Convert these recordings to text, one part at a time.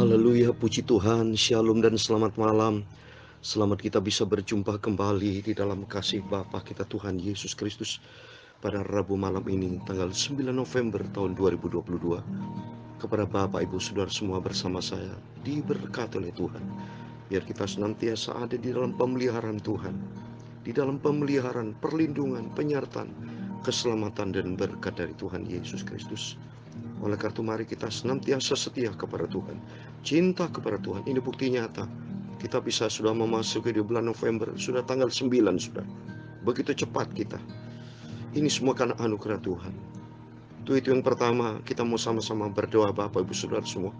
Haleluya, puji Tuhan, shalom dan selamat malam. Selamat kita bisa berjumpa kembali di dalam kasih Bapa kita Tuhan Yesus Kristus pada Rabu malam ini, tanggal 9 November tahun 2022. Kepada Bapak, Ibu, Saudara semua bersama saya, diberkati oleh Tuhan. Biar kita senantiasa ada di dalam pemeliharaan Tuhan, di dalam pemeliharaan, perlindungan, penyertaan, keselamatan dan berkat dari Tuhan Yesus Kristus. Oleh karena itu mari kita senantiasa setia kepada Tuhan, cinta kepada Tuhan. Ini bukti nyata. Kita bisa sudah memasuki di bulan November, sudah tanggal 9 sudah. Begitu cepat kita. Ini semua karena anugerah Tuhan. Itu yang pertama, kita mau sama-sama berdoa Bapak Ibu Saudara semua.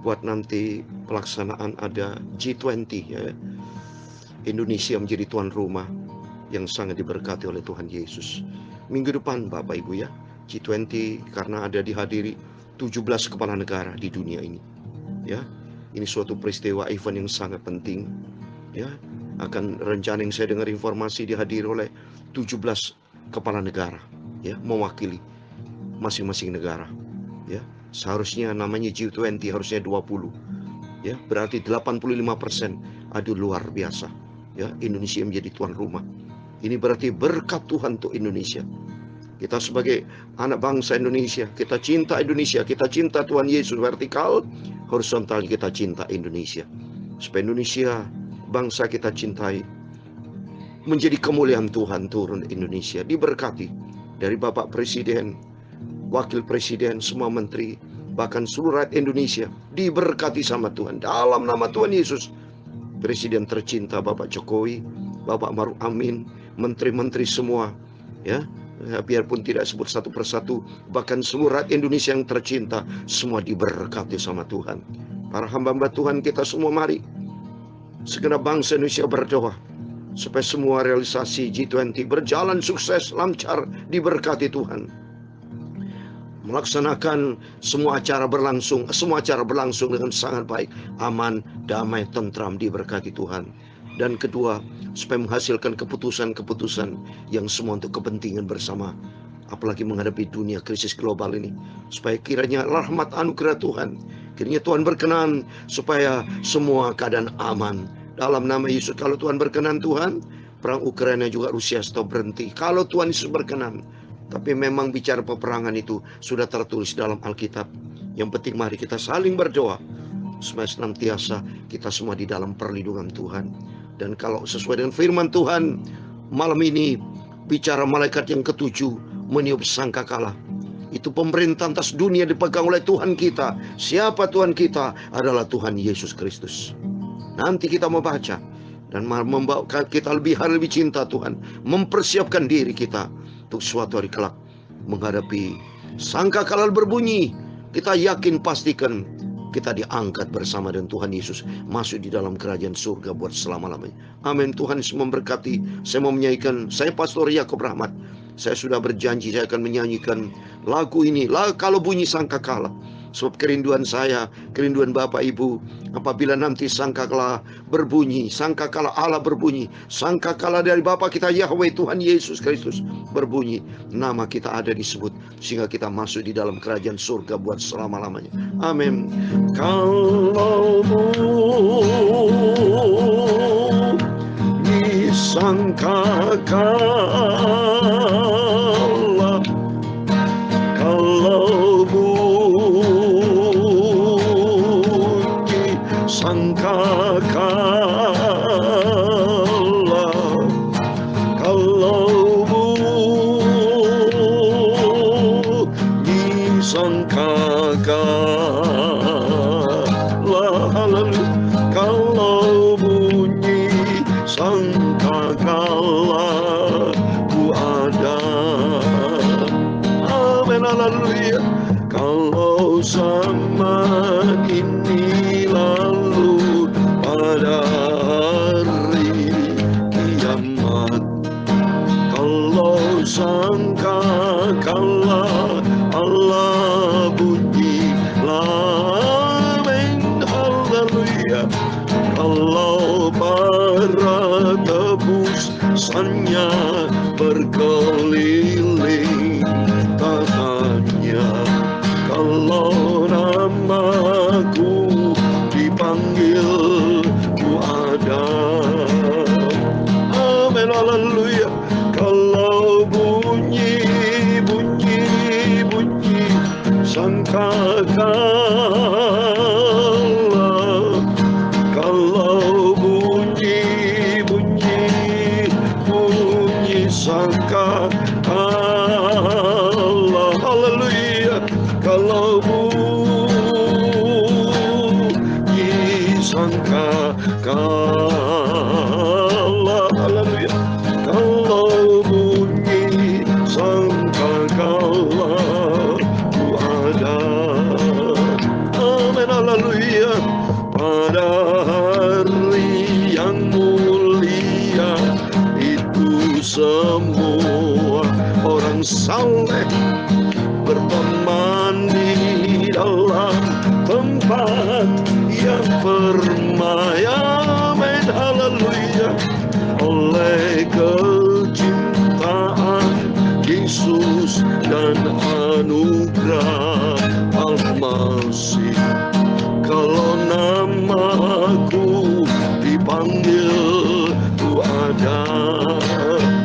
Buat nanti pelaksanaan ada G20 ya. Indonesia menjadi tuan rumah yang sangat diberkati oleh Tuhan Yesus. Minggu depan Bapak Ibu ya. G20 karena ada dihadiri 17 kepala negara di dunia ini. Ya, ini suatu peristiwa event yang sangat penting. Ya, akan rencana yang saya dengar informasi dihadiri oleh 17 kepala negara. Ya, mewakili masing-masing negara. Ya, seharusnya namanya G20 harusnya 20. Ya, berarti 85%. Aduh luar biasa. Ya, Indonesia menjadi tuan rumah. Ini berarti berkat Tuhan untuk Indonesia. Kita sebagai anak bangsa Indonesia, kita cinta Indonesia, kita cinta Tuhan Yesus vertikal, horizontal kita cinta Indonesia. Supaya Indonesia, bangsa kita cintai, menjadi kemuliaan Tuhan turun Indonesia, diberkati dari Bapak Presiden, Wakil Presiden, semua menteri, bahkan seluruh rakyat Indonesia, diberkati sama Tuhan. Dalam nama Tuhan Yesus, Presiden tercinta Bapak Jokowi, Bapak Maruf Amin, menteri-menteri semua, ya, biarpun tidak sebut satu persatu, bahkan seluruh rakyat Indonesia yang tercinta, semua diberkati sama Tuhan. Para hamba-hamba Tuhan kita semua mari segenap bangsa Indonesia berdoa supaya semua realisasi G20 berjalan sukses, lancar, diberkati Tuhan. Melaksanakan semua acara berlangsung dengan sangat baik, aman, damai, tentram, diberkati Tuhan. Dan kedua, supaya menghasilkan keputusan-keputusan yang semua untuk kepentingan bersama. Apalagi menghadapi dunia krisis global ini. Supaya kiranya rahmat anugerah Tuhan, kiranya Tuhan berkenan supaya semua keadaan aman. Dalam nama Yesus, kalau Tuhan berkenan Tuhan, perang Ukraina juga Rusia stop berhenti. Kalau Tuhan Yesus berkenan. Tapi memang bicara peperangan itu sudah tertulis dalam Alkitab. Yang penting mari kita saling berdoa supaya senantiasa kita semua di dalam perlindungan Tuhan. Dan kalau sesuai dengan firman Tuhan, malam ini bicara malaikat yang ketujuh meniup sangkakala. Itu pemerintahan atas dunia dipegang oleh Tuhan kita. Siapa Tuhan kita? Adalah Tuhan Yesus Kristus. Nanti kita mau baca dan membawa kita lebih cinta Tuhan, mempersiapkan diri kita untuk suatu hari kelak menghadapi sangkakala berbunyi. Kita yakin pastikan kita diangkat bersama dengan Tuhan Yesus, masuk di dalam kerajaan surga buat selama-lamanya. Amin. Tuhan Yesus memberkati. Saya mau menyanyikan, saya Pastor Yakob Rahmat. Saya sudah berjanji saya akan menyanyikan lagu ini, kalau bunyi sangkakala. Sebab kerinduan saya, kerinduan Bapak Ibu, apabila nanti sangkakala berbunyi, sangkakala Allah berbunyi, sangkakala dari Bapa kita Yahweh Tuhan Yesus Kristus berbunyi, nama kita ada disebut, sehingga kita masuk di dalam kerajaan surga buat selama-lamanya. Amin. Kalau bunyi sangkakala, kalau sangkakala, kalau bunyi sangkakala, kalau bunyi sangkakala, ku ada. Amin, haleluya. Kalau zaman ini lalu pada hari kiamat, kalau sangkakala Allah bunyi, amin, haleluya. Kalau para tebusannya berkeliling tanahnya, kalau namaku sangkakala kalau bunyi sangkakala, haleluya, kalau bunyi sangkakala, haleluya, kalau bunyi sangkakala ku ada, amin, haleluya, pada hari yang mulia itu semua orang saleh berteman di dalam tempat yang permai, amin, haleluya, oleh kecintaan Yesus dan anugerah Al-Masih. Kalau namaku dipanggil, ku ada,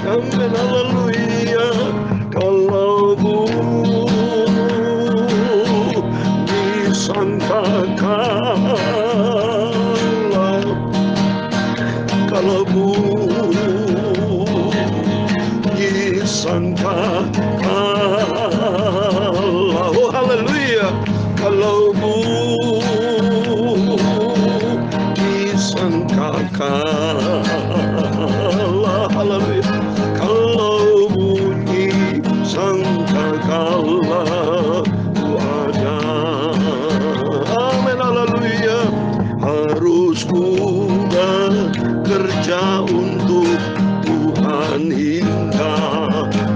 amin, haleluya, kalau bunyi sangkakala, kalau bunyi sangkakala, oh haleluya, kalau bunyi sangkakala, haleluya, kalau bunyi sangkakala ku ada, amin, haleluya, harus ku bekerja untuk Tuhan hingga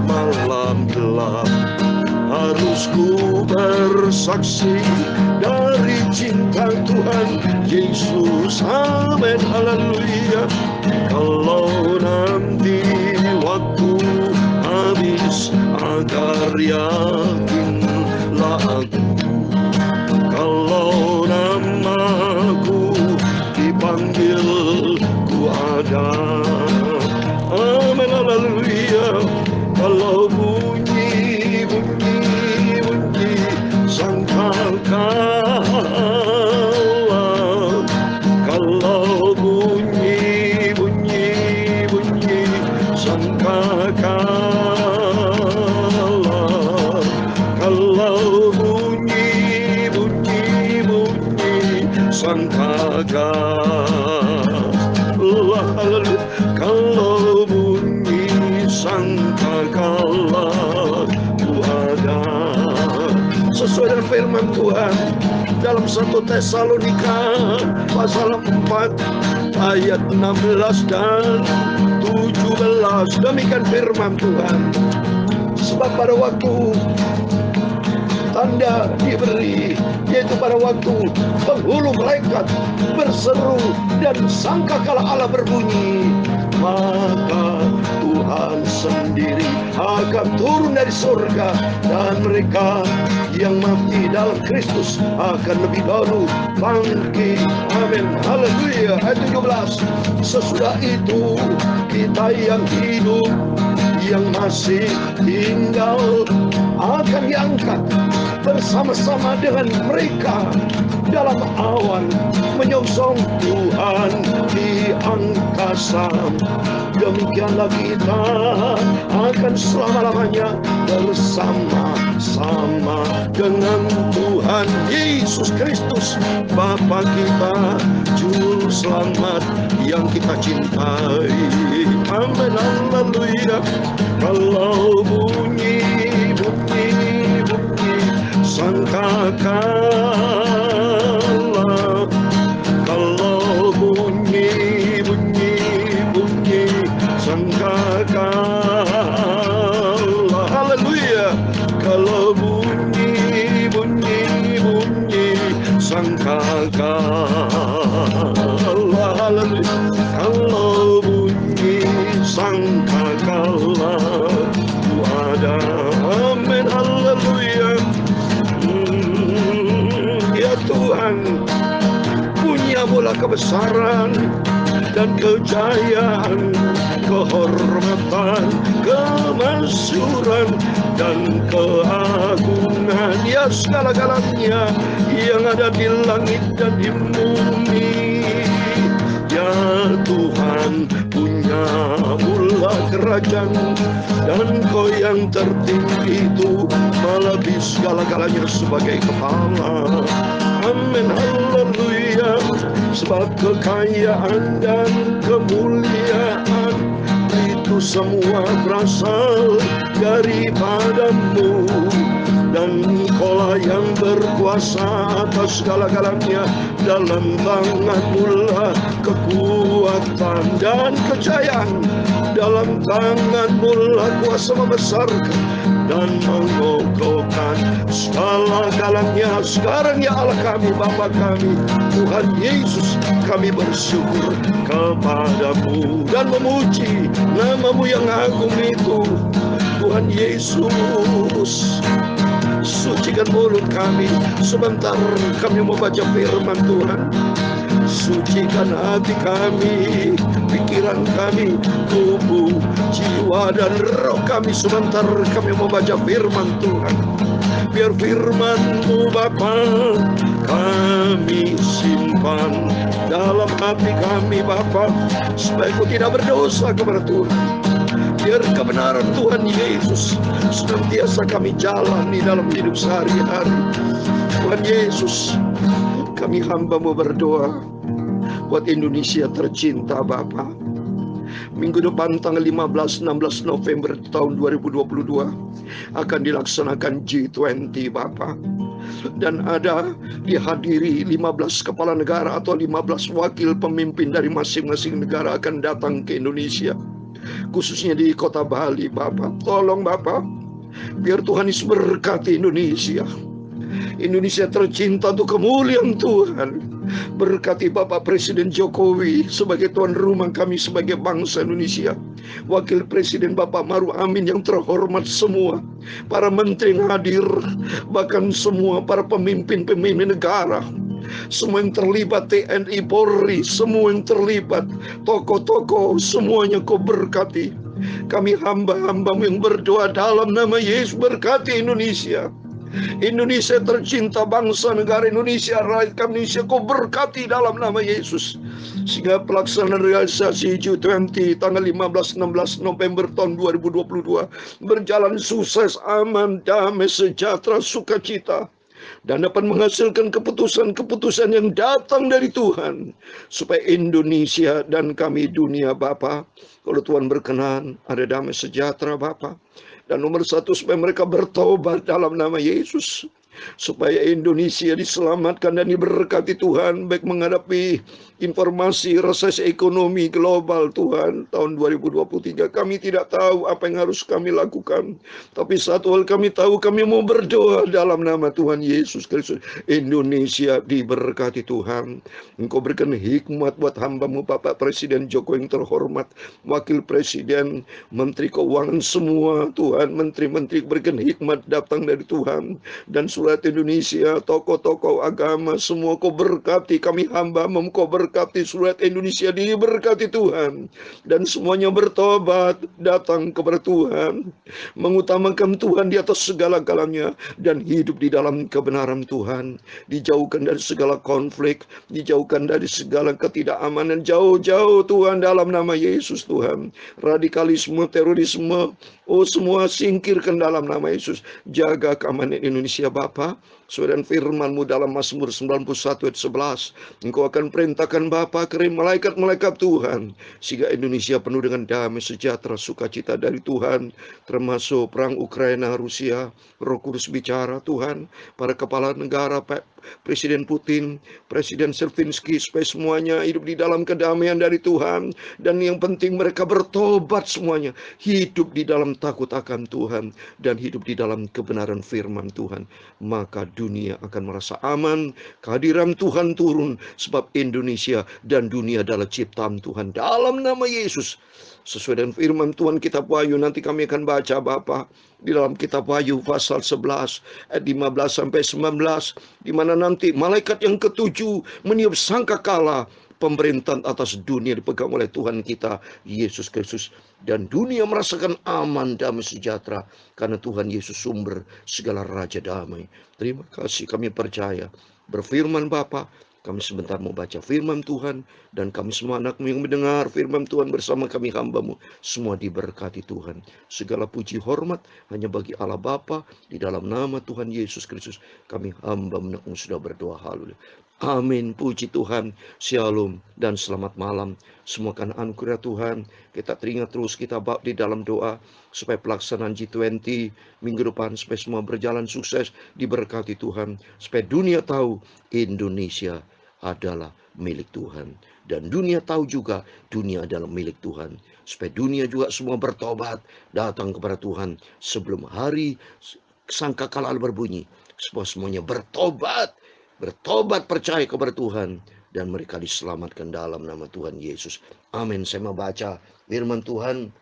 malam gelap, harus ku bersaksi dari cinta Tuhan Yesus, amin, haleluya, kalau nanti waktu habis agar yakinlah aku, kalau namaku dipanggil ku ada, amin, haleluya, kalau bunyi sangkakala, kalau bunyi sangkakala, kalau bunyi sangkakala, kalau bunyi sangkakala ku ada, sesuai dengan firman Tuhan dalam 1 Tesalonika pasal 4 ayat 16 dan 17. Demikian firman Tuhan, sebab pada waktu tanda diberi, yaitu pada waktu penghulu malaikat berseru dan sangkakala Allah berbunyi, maka Tuhan sendiri akan turun dari surga, dan mereka yang mati dalam Kristus akan lebih dahulu bangkit, amin, haleluya. Ayat 17, sesudah itu kita yang hidup, yang masih tinggal akan diangkat bersama-sama dengan mereka dalam awan menyongsong Tuhan di angkasa. Demikianlah kita akan selama-lamanya bersama-sama dengan Tuhan Yesus Kristus Bapa kita, Juru Selamat yang kita cintai, amin, haleluya. Kalau bunyi sangkakala, kalau bunyi sangkakala, haleluya, kalau bunyi sangkakala, haleluya, kalau bunyi sangkakala ku ada, amin, haleluya. Ya Tuhan, punya mula kebesaran dan kejayaan, kehormatan, kemasyhuran dan keagungan. Ya pada segala-galanya yang ada di langit dan di bumi. Ya Tuhan, punya mula kerajaan, dan Kau yang tertinggi itu melebihi segala-galanya sebagai kepala. Amin, haleluya. Sebab kekayaan dan kemuliaan itu semua berasal daripadamu, dan Engkaulah yang berkuasa atas segala-galanya. Dalam tangan-Mu lah kekuatan dan kejayaan, dalam tangan-Mu lah kuasa membesarkan dan mengokohkan segala-galanya. Sekarang ya Allah kami, Bapa kami, Tuhan Yesus, kami bersyukur kepadamu dan memuji nama-Mu yang agung itu, Tuhan Yesus. Sucikan mulut kami, sebentar kami mau baca firman Tuhan. Sucikan hati kami, pikiran kami, tubuh, jiwa, dan roh kami, sebentar kami mau baca firman Tuhan. Biar firman-Mu Bapa kami simpan dalam hati kami Bapa, supaya Kau tidak berdosa kepada Tuhan. Biar kebenaran Tuhan Yesus senantiasa kami jalani dalam hidup sehari-hari. Tuhan Yesus, kami hamba-Mu berdoa buat Indonesia tercinta Bapa. Minggu depan tanggal 15-16 November tahun 2022 akan dilaksanakan G20 Bapa. Dan ada dihadiri 15 kepala negara atau 15 wakil pemimpin dari masing-masing negara akan datang ke Indonesia, khususnya di kota Bali Bapa. Tolong Bapa, biar Tuhan Yesus berkati Indonesia. Indonesia tercinta untuk kemuliaan Tuhan. Berkati Bapak Presiden Jokowi sebagai tuan rumah kami sebagai bangsa Indonesia. Wakil Presiden Bapak Maruf Amin yang terhormat semua. Para menteri yang hadir, bahkan semua para pemimpin-pemimpin negara. Semua yang terlibat, TNI, Polri, semua yang terlibat, tokoh-tokoh, semuanya Kau berkati. Kami hamba-hamba-Mu yang berdoa dalam nama Yesus, berkati Indonesia. Indonesia tercinta, bangsa negara Indonesia, rakyat kami Indonesia, Kau berkati dalam nama Yesus. Sehingga pelaksanaan realisasi G20 tanggal 15-16 November tahun 2022 berjalan sukses, aman, damai, sejahtera, sukacita, dan dapat menghasilkan keputusan-keputusan yang datang dari Tuhan, supaya Indonesia dan kami dunia Bapa, kalau Tuhan berkenan, ada damai sejahtera Bapa. Dan nomor satu, supaya mereka bertobat dalam nama Yesus, supaya Indonesia diselamatkan dan diberkati Tuhan, baik menghadapi informasi resesi ekonomi global Tuhan tahun 2023. Kami tidak tahu apa yang harus kami lakukan, tapi satu hal kami tahu, kami mau berdoa dalam nama Tuhan Yesus Kristus. Indonesia diberkati Tuhan. Engkau berikan hikmat buat hamba-Mu Bapak Presiden Jokowi yang terhormat, Wakil Presiden, Menteri Keuangan semua Tuhan, menteri-menteri, berikan hikmat datang dari Tuhan. Dan surat Indonesia, tokoh-tokoh agama semua Kau berkati, kami hamba-Mu Kau berkati, surat Indonesia diberkati Tuhan. Dan semuanya bertobat, datang kepada Tuhan, mengutamakan Tuhan di atas segala-galanya, dan hidup di dalam kebenaran Tuhan. Dijauhkan dari segala konflik, dijauhkan dari segala ketidakamanan, jauh-jauh Tuhan dalam nama Yesus Tuhan. Radikalisme, terorisme, semua singkirkan dalam nama Yesus. Jaga keamanan Indonesia Bapa, sesuai dengan firman-Mu dalam Mazmur 91 ayat 11. Engkau akan perintahkan Bapa kirim malaikat-malaikat Tuhan, sehingga Indonesia penuh dengan damai, sejahtera, sukacita dari Tuhan. Termasuk perang Ukraina, Rusia, Roh Kudus bicara Tuhan, para kepala negara, Presiden Putin, Presiden Zelensky, supaya semuanya hidup di dalam kedamaian dari Tuhan. Dan yang penting mereka bertobat semuanya, hidup di dalam takut akan Tuhan, dan hidup di dalam kebenaran firman Tuhan. Maka dunia akan merasa aman, kehadiran Tuhan turun, sebab Indonesia dan dunia adalah ciptaan Tuhan. Dalam nama Yesus, sesuai dengan firman Tuhan, kitab Wahyu, nanti kami akan baca Bapak, di dalam kitab Wahyu pasal 11 ayat 15 sampai 19, di mana nanti malaikat yang ketujuh meniup sangkakala, pemerintahan atas dunia dipegang oleh Tuhan kita Yesus Kristus, dan dunia merasakan aman, damai, sejahtera karena Tuhan Yesus sumber segala raja damai. Terima kasih, kami percaya. Berfirman Bapa, kami sebentar mau baca firman Tuhan, dan kami semua anak-Mu yang mendengar firman Tuhan bersama kami hamba-Mu, semua diberkati Tuhan. Segala puji hormat hanya bagi Allah Bapa, di dalam nama Tuhan Yesus Kristus kami hamba-Mu sudah berdoa. Haleluya. Amin. Puji Tuhan. Shalom dan selamat malam. Semua kan anugerah Tuhan. Kita teringat terus kita bab di dalam doa supaya pelaksanaan G20 minggu depan supaya semua berjalan sukses, diberkati Tuhan, supaya dunia tahu Indonesia adalah milik Tuhan, dan dunia tahu juga dunia adalah milik Tuhan, supaya dunia juga semua bertobat, datang kepada Tuhan sebelum hari sangkakala berbunyi, supaya semuanya bertobat percaya kepada Tuhan, dan mereka diselamatkan dalam nama Tuhan Yesus. Amin. Saya mau baca firman Tuhan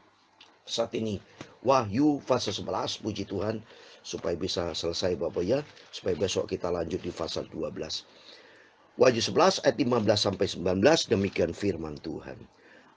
saat ini, Wahyu pasal 11, puji Tuhan, supaya bisa selesai Bapak ya, supaya besok kita lanjut di pasal 12. Wahyu 11 ayat 15 sampai 19, demikian firman Tuhan.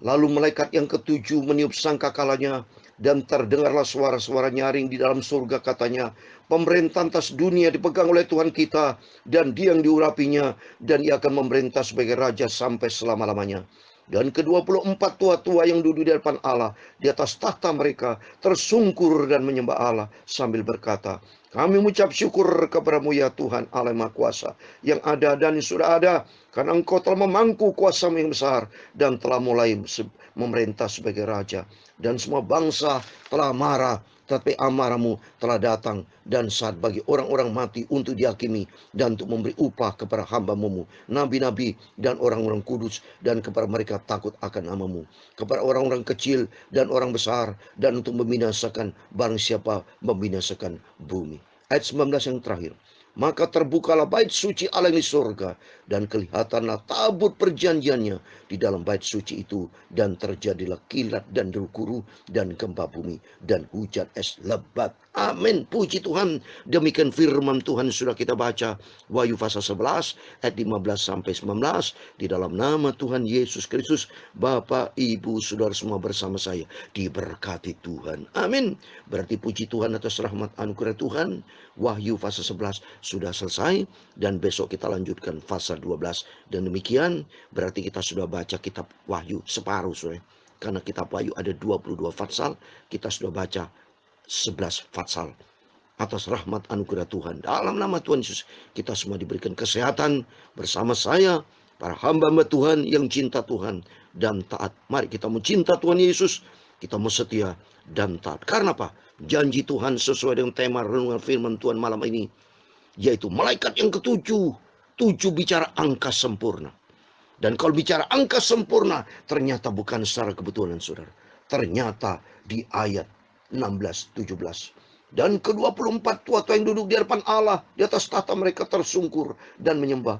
Lalu malaikat yang ketujuh meniup sangkakalanya, dan terdengarlah suara-suara nyaring di dalam surga, katanya, pemerintahan atas dunia dipegang oleh Tuhan kita, dan Dia yang diurapinya, dan Ia akan memerintah sebagai raja sampai selama-lamanya. Dan ke-24 tua-tua yang duduk di depan Allah di atas tahta mereka tersungkur dan menyembah Allah sambil berkata, kami mengucap syukur kepada-Mu ya Tuhan Allah Maha Kuasa, yang ada dan yang sudah ada, karena Engkau telah memangku kuasa-Mu yang besar, dan telah mulai memerintah sebagai raja. Dan semua bangsa telah marah, tetapi amarah-Mu telah datang, dan saat bagi orang-orang mati untuk dihakimi, dan untuk memberi upah kepada hamba-Mu, nabi-nabi dan orang-orang kudus, dan kepada mereka takut akan nama-Mu, kepada orang-orang kecil dan orang besar, dan untuk membinasakan barang siapa membinasakan bumi. Ayat 19 yang terakhir. Maka terbukalah bait suci Allah di surga, dan kelihatanlah tabut perjanjiannya di dalam bait suci itu, dan terjadilah kilat dan deru guru dan gempa bumi dan hujan es lebat. Amin. Puji Tuhan. Demikian firman Tuhan sudah kita baca, Wahyu pasal 11 ayat 15 sampai 19, di dalam nama Tuhan Yesus Kristus. Bapak, Ibu, Saudara semua bersama saya diberkati Tuhan. Amin. Berarti puji Tuhan atas rahmat anugerah Tuhan. Wahyu pasal 11 sudah selesai, dan besok kita lanjutkan pasal 12. Dan demikian berarti kita sudah baca kitab Wahyu separuh, saudara. Karena kitab Wahyu ada 22 pasal, kita sudah baca 11 pasal. Atas rahmat anugerah Tuhan, dalam nama Tuhan Yesus, kita semua diberikan kesehatan bersama saya, para hamba-hamba Tuhan yang cinta Tuhan dan taat. Mari kita mencinta Tuhan Yesus, kita mau setia dan taat. Karena apa? Janji Tuhan sesuai dengan tema renungan firman Tuhan malam ini, yaitu malaikat yang ketujuh. 7 bicara angka sempurna. Dan kalau bicara angka sempurna, ternyata bukan secara kebetulan, saudara. Ternyata di ayat 16-17. Dan ke-24 tua-tua yang duduk di hadapan Allah di atas tahta mereka tersungkur dan menyembah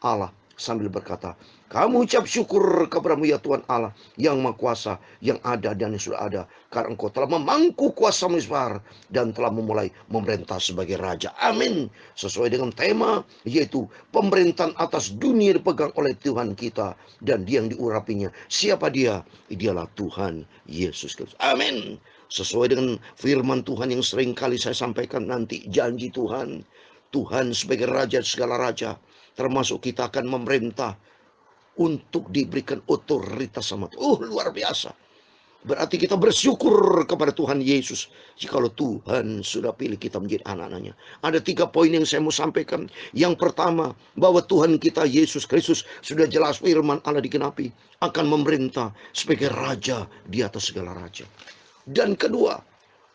Allah sambil berkata, kamu ucap syukur kepada-Mu ya Tuhan Allah yang Maha Kuasa, yang ada dan yang sudah ada, karena Engkau telah memangku kuasa-Mu besar dan telah memulai memerintah sebagai raja. Amin. Sesuai dengan tema, yaitu pemerintahan atas dunia dipegang oleh Tuhan kita, dan Dia yang diurapinya. Siapa Dia? Dialah Tuhan Yesus Kristus. Amin. Sesuai dengan firman Tuhan yang sering kali saya sampaikan nanti, janji Tuhan. Tuhan sebagai raja segala raja, termasuk kita akan memerintah untuk diberikan otoritas sama Tuhan. Luar biasa. Berarti kita bersyukur kepada Tuhan Yesus, jikalau Tuhan sudah pilih kita menjadi anak-anaknya. Ada 3 poin yang saya mau sampaikan. Yang pertama, bahwa Tuhan kita Yesus Kristus sudah jelas firman Allah digenapi, akan memerintah sebagai raja di atas segala raja. Dan kedua,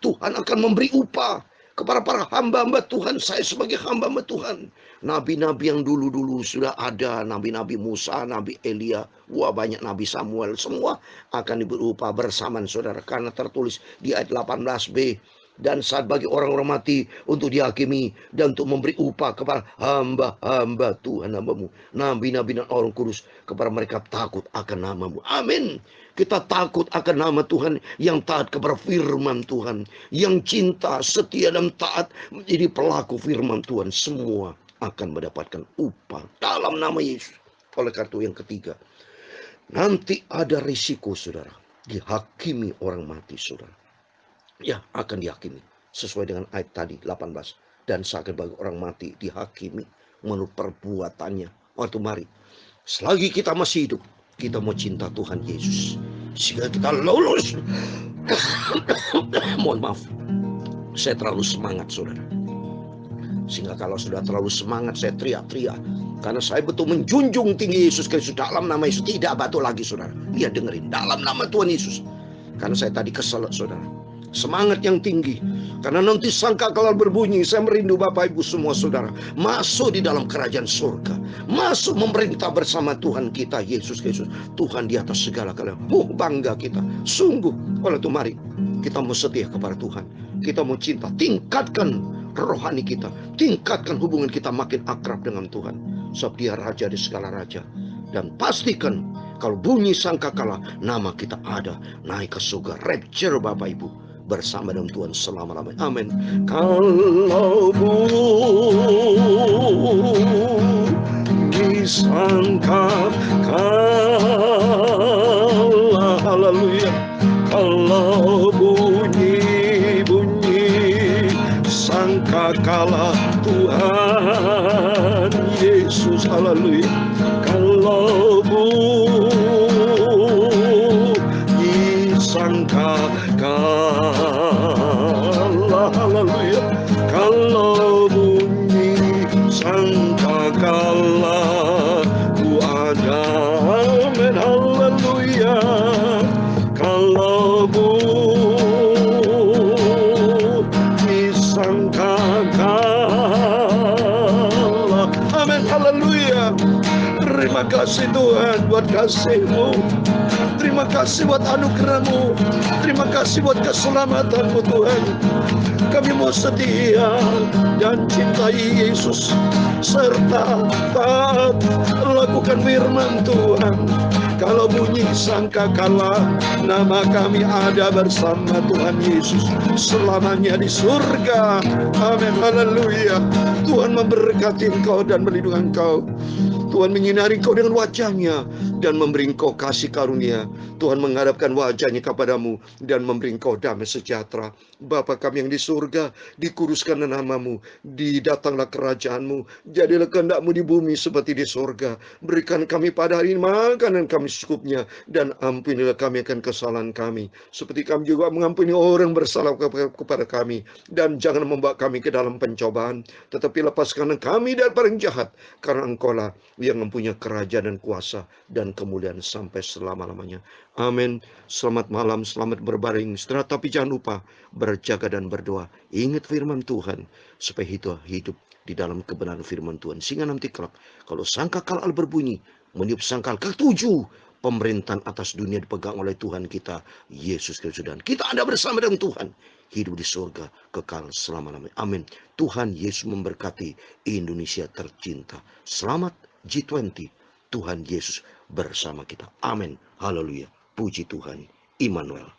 Tuhan akan memberi upah kepada para hamba-hamba Tuhan. Saya sebagai hamba-hamba Tuhan, nabi-nabi yang dulu-dulu sudah ada, nabi-nabi Musa, nabi Elia, banyak nabi Samuel, semua akan diberi upah bersama saudara. Karena tertulis di ayat 18b, dan saat bagi orang-orang mati untuk dihakimi, dan untuk memberi upah kepada hamba-hamba Tuhan, hamba-Mu, nabi-nabi dan orang kudus, kepada mereka takut akan nama-Mu. Amin. Kita takut akan nama Tuhan, yang taat kepada firman Tuhan, yang cinta, setia dan taat menjadi pelaku firman Tuhan, semua akan mendapatkan upah dalam nama Yesus. Oleh karena itu yang ketiga, nanti ada risiko saudara, dihakimi orang mati saudara. Ya, akan dihakimi sesuai dengan ayat tadi 18. Dan seakan bagi orang mati dihakimi menurut perbuatannya. Waktu mari, selagi kita masih hidup, kita mau cinta Tuhan Yesus sehingga kita lolos. Mohon maaf, saya terlalu semangat saudara, sehingga kalau sudah terlalu semangat saya teriak-teriak, karena saya betul menjunjung tinggi Yesus Kristus. Dalam nama Yesus, tidak batu lagi saudara. Iya, dengerin, dalam nama Tuhan Yesus. Karena saya tadi kesel saudara, semangat yang tinggi, karena nanti sangkakala berbunyi. Saya merindu Bapak Ibu semua saudara masuk di dalam kerajaan surga, masuk memerintah bersama Tuhan kita Yesus Kristus, Tuhan di atas segala galanya. Bangga kita sungguh. Oleh itu mari kita mau setia kepada Tuhan, kita mau cinta, tingkatkan rohani kita, tingkatkan hubungan kita makin akrab dengan Tuhan, sebab Dia Raja di segala raja. Dan pastikan kalau bunyi sangkakala, nama kita ada naik ke surga, rapture Bapak Ibu, bersama dengan Tuhan selama-lamanya. Amin. Kalau bunyi sangkakala, haleluya. Kalau bunyi sangkakala Tuhan Yesus, haleluya. Kalau bunyi sangkakala, haleluya. Kalau bunyi sangkakala ku ada, amin, haleluya. Kalau bunyi sangkakala, amin, haleluya. Terima kasih Tuhan buat kasih-Mu. Terima kasih buat anugerah-Mu. Terima kasih buat keselamatan-Mu Tuhan. Kami mau setia dan cintai Yesus, serta taat lakukan firman Tuhan. Kalau bunyi sangkakala, nama kami ada bersama Tuhan Yesus selamanya di surga. Amin, haleluya. Tuhan memberkati engkau dan melindungi engkau. Tuhan menyinari engkau dengan wajah-Nya dan memberi engkau kasih karunia. Tuhan menghadapkan wajah-Nya kepadamu dan memberi engkau damai sejahtera. Bapa kami yang di surga, dikuduskanlah nama-Mu, didatanglah kerajaan-Mu, jadilah kehendak-Mu di bumi seperti di surga. Berikan kami pada hari ini makanan kami secukupnya, dan ampunilah kami akan kesalahan kami, seperti kami juga mengampuni orang bersalah kepada kami. Dan jangan membawa kami ke dalam pencobaan, tetapi lepaskan kami dari yang jahat, karena Engkau-lah yang mempunyai kerajaan dan kuasa dan kemuliaan sampai selama-lamanya. Amin. Selamat malam, selamat berbaring istirahat, tapi jangan lupa berjaga dan berdoa. Ingat firman Tuhan, supaya hidup di dalam kebenaran firman Tuhan. Sehingga nanti kelak, kalau sangkakala berbunyi, meniup sangkal ketujuh, pemerintahan atas dunia dipegang oleh Tuhan kita Yesus Kristus, dan kita ada bersama dengan Tuhan, hidup di surga kekal selama-lamanya. Amin. Tuhan Yesus memberkati Indonesia tercinta. Selamat G20. Tuhan Yesus bersama kita. Amin. Haleluya. Puji Tuhan. Immanuel.